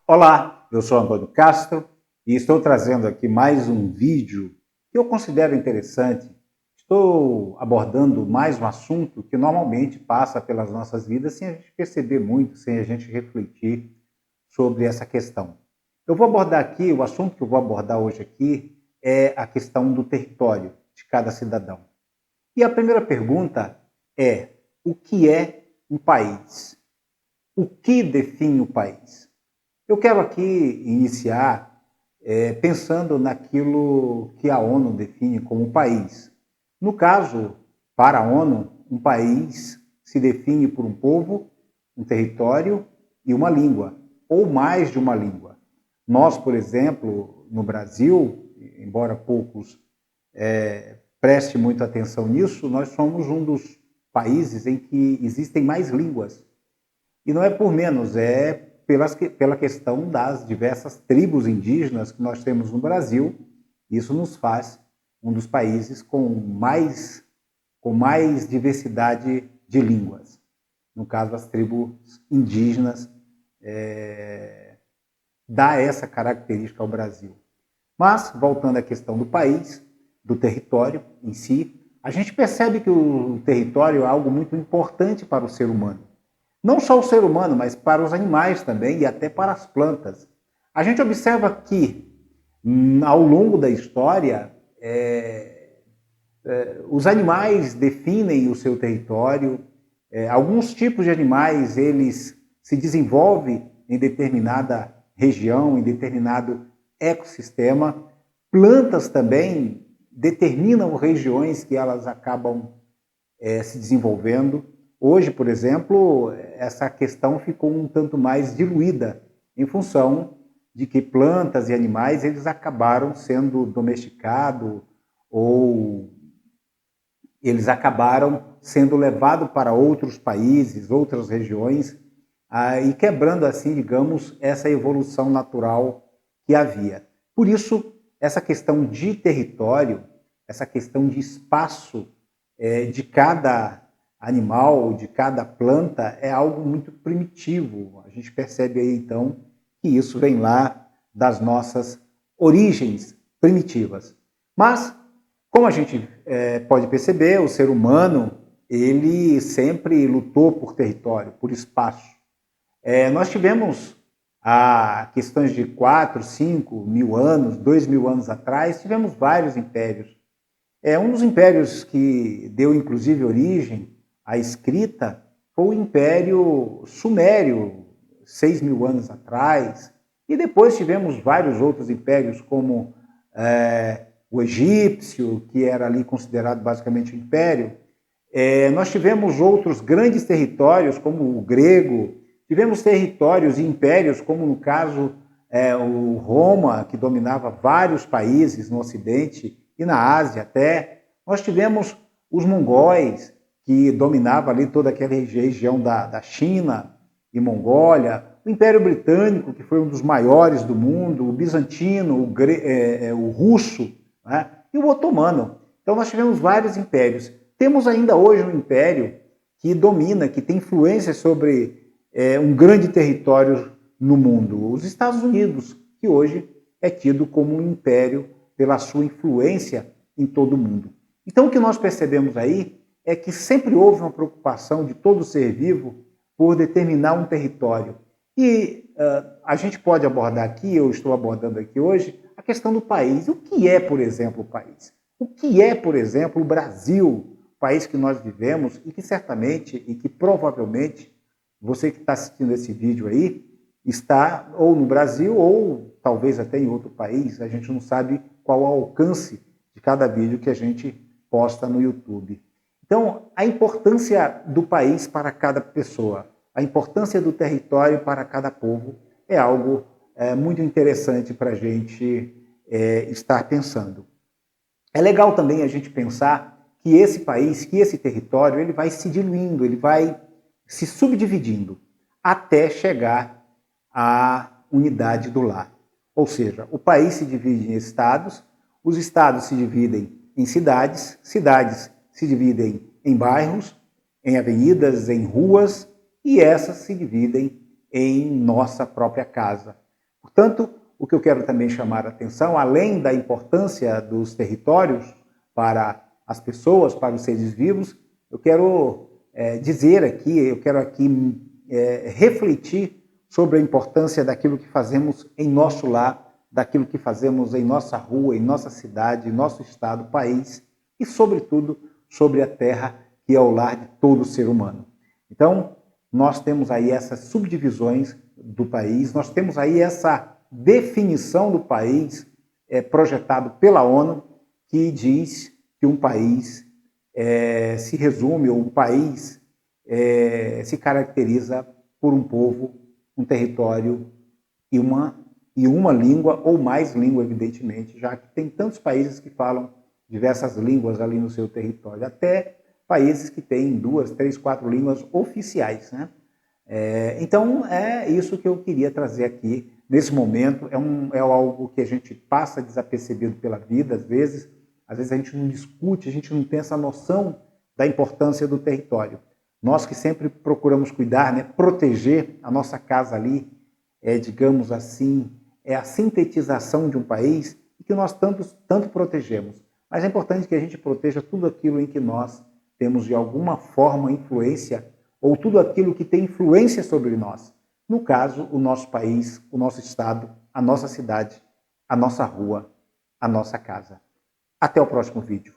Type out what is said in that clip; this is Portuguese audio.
Olá, eu sou Antônio Castro e estou trazendo aqui mais um vídeo que eu considero interessante. Estou abordando mais um assunto que normalmente passa pelas nossas vidas sem a gente perceber muito, sem a gente refletir sobre essa questão. Eu vou abordar aqui, o assunto que eu vou abordar hoje aqui é a questão do território de cada cidadão. E a primeira pergunta é: o que é um país? O que define o país? Eu quero aqui iniciar pensando naquilo que a ONU define como país. No caso, para a ONU, um país se define por um povo, um território e uma língua, ou mais de uma língua. Nós, por exemplo, no Brasil, embora poucos prestem muita atenção nisso, nós somos um dos países em que existem mais línguas. E não é por menos, é pela questão das diversas tribos indígenas que nós temos no Brasil. Isso nos faz um dos países com mais diversidade de línguas. No caso, as tribos indígenas dá essa característica ao Brasil. Mas, voltando à questão do país, do território em si, a gente percebe que o território é algo muito importante para o ser humano. Não só o ser humano, mas para os animais também e até para as plantas. A gente observa que, ao longo da história, os animais definem o seu território. Alguns tipos de animais, eles se desenvolvem em determinada região, em determinado ecossistema. Plantas também determinam regiões que elas acabam se desenvolvendo. Hoje, por exemplo, essa questão ficou um tanto mais diluída em função de que plantas e animais eles acabaram sendo domesticados ou eles acabaram sendo levados para outros países, outras regiões, e quebrando assim, digamos, essa evolução natural que havia. Por isso, essa questão de território, essa questão de espaço de cada animal, de cada planta, é algo muito primitivo. A gente percebe aí, então, que isso vem lá das nossas origens primitivas. Mas, como a gente pode perceber, o ser humano, ele sempre lutou por território, por espaço. Nós tivemos, há questões de 4, 5 mil anos, 2 mil anos atrás, tivemos vários impérios. Um dos impérios que deu, inclusive, origem à escrita foi o Império Sumério, 6 mil anos atrás. E depois tivemos vários outros impérios, como o egípcio, que era ali considerado basicamente um império. Nós tivemos outros grandes territórios, como o grego. Tivemos territórios e impérios, como no caso o Roma, que dominava vários países no Ocidente e na Ásia até. Nós tivemos os mongóis, que dominavam ali toda aquela região da China e Mongólia, o Império Britânico, que foi um dos maiores do mundo, o bizantino, o russo, né? E o otomano. Então nós tivemos vários impérios. Temos ainda hoje um império que domina, que tem influência sobre um grande território no mundo, os Estados Unidos, que hoje é tido como um império pela sua influência em todo o mundo. Então o que nós percebemos aí é que sempre houve uma preocupação de todo ser vivo por determinar um território. E a gente pode abordar aqui, eu estou abordando aqui hoje, a questão do país. O que é, por exemplo, o país? O que é, por exemplo, o Brasil, país que nós vivemos e que certamente e que provavelmente você que está assistindo esse vídeo aí está ou no Brasil ou talvez até em outro país. A gente não sabe qual o alcance de cada vídeo que a gente posta no YouTube. Então, a importância do país para cada pessoa, a importância do território para cada povo é algo muito interessante para a gente estar pensando. É legal também a gente pensar que esse país, que esse território, ele vai se diluindo, ele vai se subdividindo até chegar à unidade do lar. Ou seja, o país se divide em estados, os estados se dividem em cidades, cidades se dividem em bairros, em avenidas, em ruas, e essas se dividem em nossa própria casa. Portanto, o que eu quero também chamar a atenção, além da importância dos territórios para as pessoas, para os seres vivos, eu quero refletir sobre a importância daquilo que fazemos em nosso lar, daquilo que fazemos em nossa rua, em nossa cidade, em nosso estado, país e, sobretudo, sobre a terra que é o lar de todo ser humano. Então, nós temos aí essas subdivisões do país, nós temos aí essa definição do país projetado pela ONU, que diz que um país se resume, ou um país se caracteriza por um povo, um território e uma língua, ou mais língua, evidentemente, já que tem tantos países que falam diversas línguas ali no seu território, até países que têm 2, 3, 4 línguas oficiais, né? Então, é isso que eu queria trazer aqui nesse momento. É algo que a gente passa desapercebido pela vida, às vezes a gente não discute, a gente não tem essa noção da importância do território. Nós que sempre procuramos cuidar, né, proteger a nossa casa ali, digamos assim, é a sintetização de um país que nós tanto protegemos. Mas é importante que a gente proteja tudo aquilo em que nós temos de alguma forma influência, ou tudo aquilo que tem influência sobre nós. No caso, o nosso país, o nosso estado, a nossa cidade, a nossa rua, a nossa casa. Até o próximo vídeo.